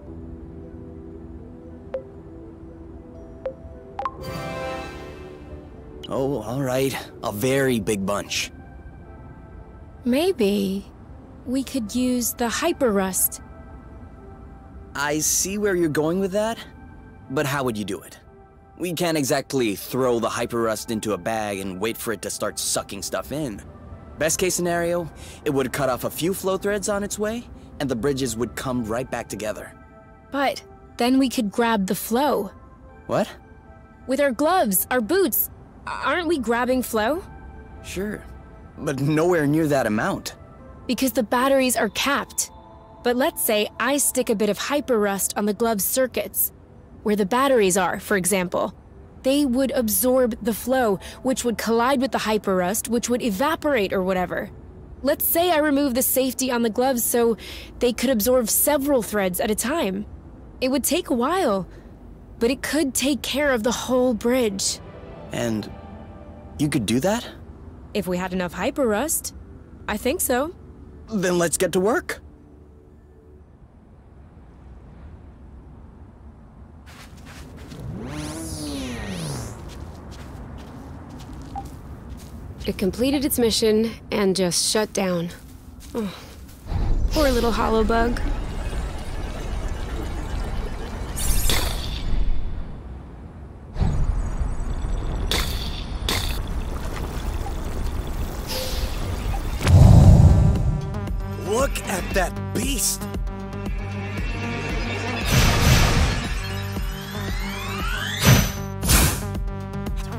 Oh, all right. A very big bunch. Maybe we could use the hyper rust. I see where you're going with that, but how would you do it? We can't exactly throw the hyper rust into a bag and wait for it to start sucking stuff in. Best case scenario, it would cut off a few flow threads on its way, and the bridges would come right back together. But then we could grab the flow. What? With our gloves, our boots, aren't we grabbing flow? Sure, but nowhere near that amount. Because the batteries are capped. But let's say I stick a bit of hyper rust on the glove's circuits, where the batteries are, for example. They would absorb the flow, which would collide with the hyper rust, which would evaporate or whatever. Let's say I remove the safety on the gloves so they could absorb several threads at a time. It would take a while, but it could take care of the whole bridge. And you could do that? If we had enough hyper rust. I think so. Then let's get to work. It completed its mission and just shut down. Oh, poor little hollow bug. Look at that beast!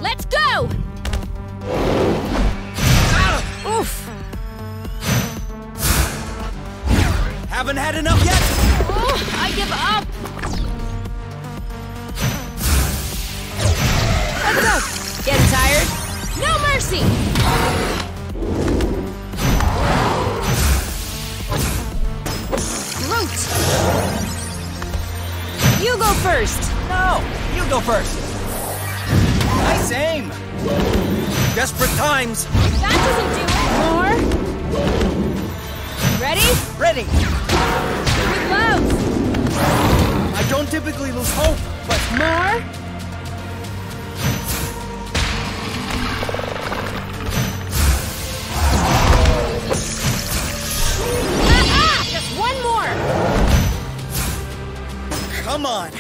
Let's go! Oof! Haven't had enough yet? Oh, I give up! Let's go! Getting tired? No mercy! Root! You go first! No! You go first! Nice aim! Desperate times! That doesn't do it! More! Ready? Ready! With gloves! I don't typically lose hope, but... More! Just one more! Come on!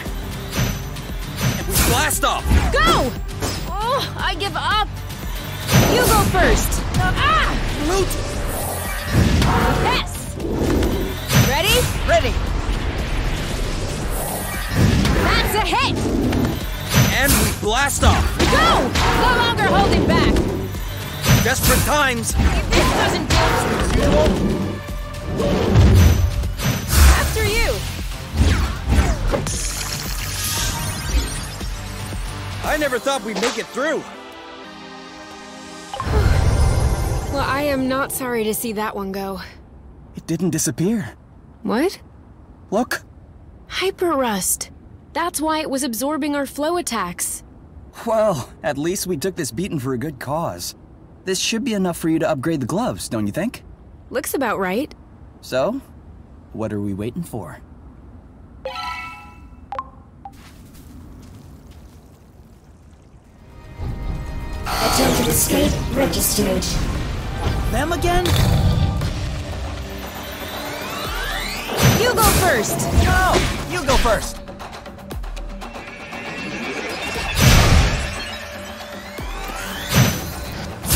And we blast off! Go! Oh, I give up! You go first! Loot! Yes! Ready? Ready! That's a hit! And we blast off! Go! No longer holding back! Desperate times! If this doesn't do it... After you! I never thought we'd make it through! Well, I am not sorry to see that one go. It didn't disappear. What? Look! Hyper rust. That's why it was absorbing our flow attacks. Well, at least we took this beating for a good cause. This should be enough for you to upgrade the gloves, don't you think? Looks about right. So, what are we waiting for? Attempted escape registered. Them again? You go first! No! You go first!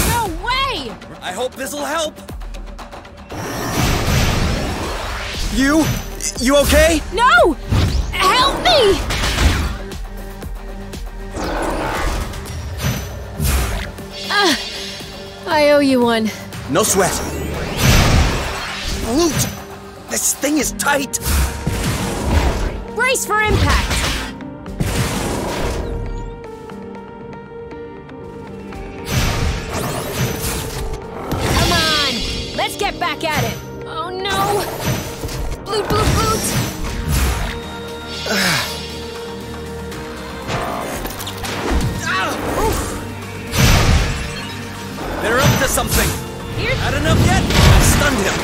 No way! I hope this'll help! You okay? No! Help me! I owe you one. No sweat. Loot! This thing is tight! Brace for impact! Come on! Let's get back at it! Oh no! Bloot, bloot, bloot! They're up to something! Here? Not enough yet? I stunned him!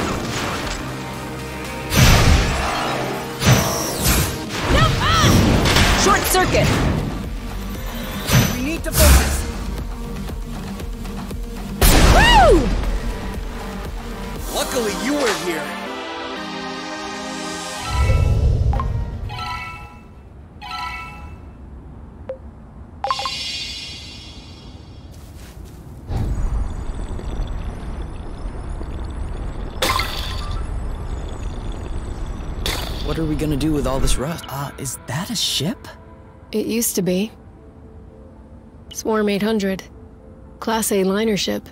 No! Ah! Short circuit! We need to focus! Luckily you were here. What are we gonna do with all this rust? Is that a ship? It used to be. Swarm 800. Class A liner ship.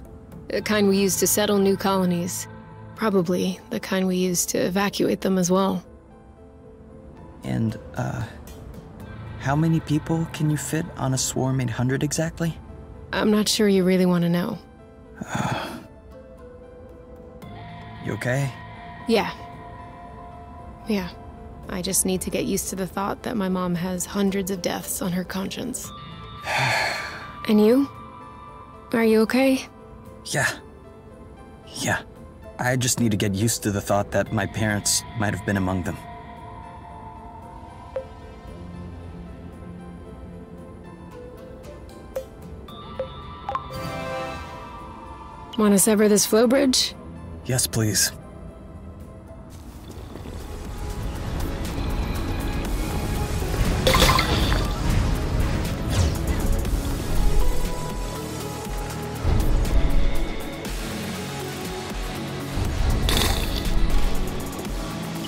The kind we use to settle new colonies. Probably the kind we use to evacuate them as well. And, how many people can you fit on a Swarm 800 exactly? I'm not sure you really want to know. You okay? Yeah. Yeah. I just need to get used to the thought that my mom has hundreds of deaths on her conscience. And you? Are you okay? Yeah. I just need to get used to the thought that my parents might have been among them. Want to sever this flow bridge? Yes, please.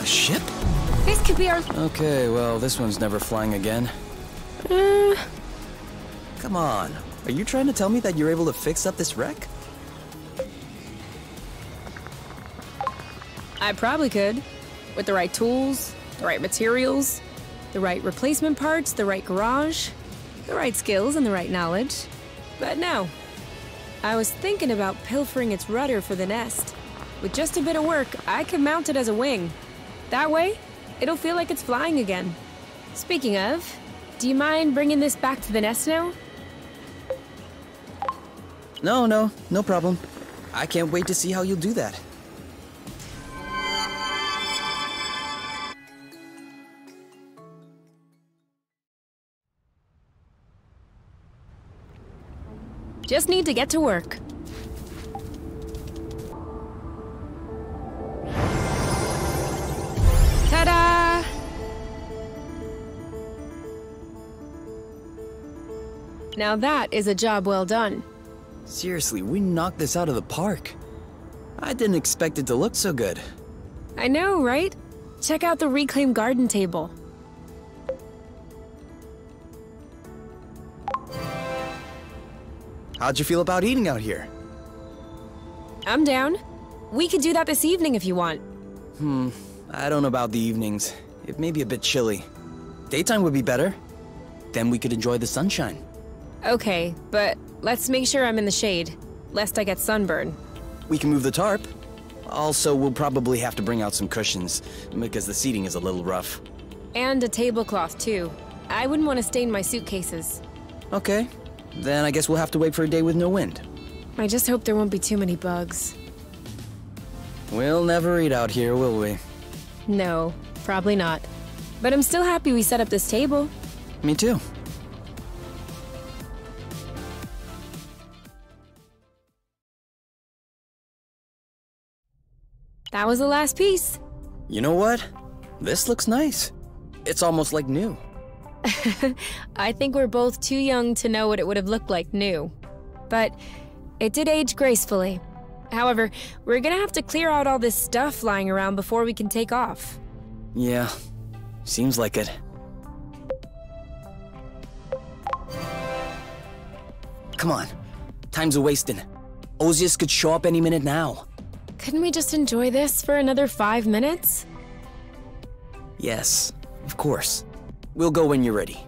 Ship? This could be our... Okay, well, this one's never flying again. Come on. Are you trying to tell me that you're able to fix up this wreck? I probably could. With the right tools, the right materials, the right replacement parts, the right garage, the right skills and the right knowledge. But no. I was thinking about pilfering its rudder for the nest. With just a bit of work, I could mount it as a wing. That way, it'll feel like it's flying again. Speaking of, do you mind bringing this back to the nest now? No problem. I can't wait to see how you'll do that. Just need to get to work. Ta-da! Now that is a job well done. Seriously, we knocked this out of the park. I didn't expect it to look so good. I know, right? Check out the reclaimed garden table. How'd you feel about eating out here? I'm down. We could do that this evening if you want. I don't know about the evenings. It may be a bit chilly. Daytime would be better. Then we could enjoy the sunshine. Okay, but let's make sure I'm in the shade, lest I get sunburn. We can move the tarp. Also, we'll probably have to bring out some cushions, because the seating is a little rough. And a tablecloth, too. I wouldn't want to stain my suitcases. Okay. Then I guess we'll have to wait for a day with no wind. I just hope there won't be too many bugs. We'll never eat out here, will we? No, probably not. But I'm still happy we set up this table. Me too. That was the last piece. You know what? This looks nice. It's almost like new. I think we're both too young to know what it would have looked like new. But it did age gracefully. However, we're gonna have to clear out all this stuff lying around before we can take off. Yeah, seems like it. Come on, time's a-wasting. Ozius could show up any minute now. Couldn't we just enjoy this for another 5 minutes? Yes, of course. We'll go when you're ready.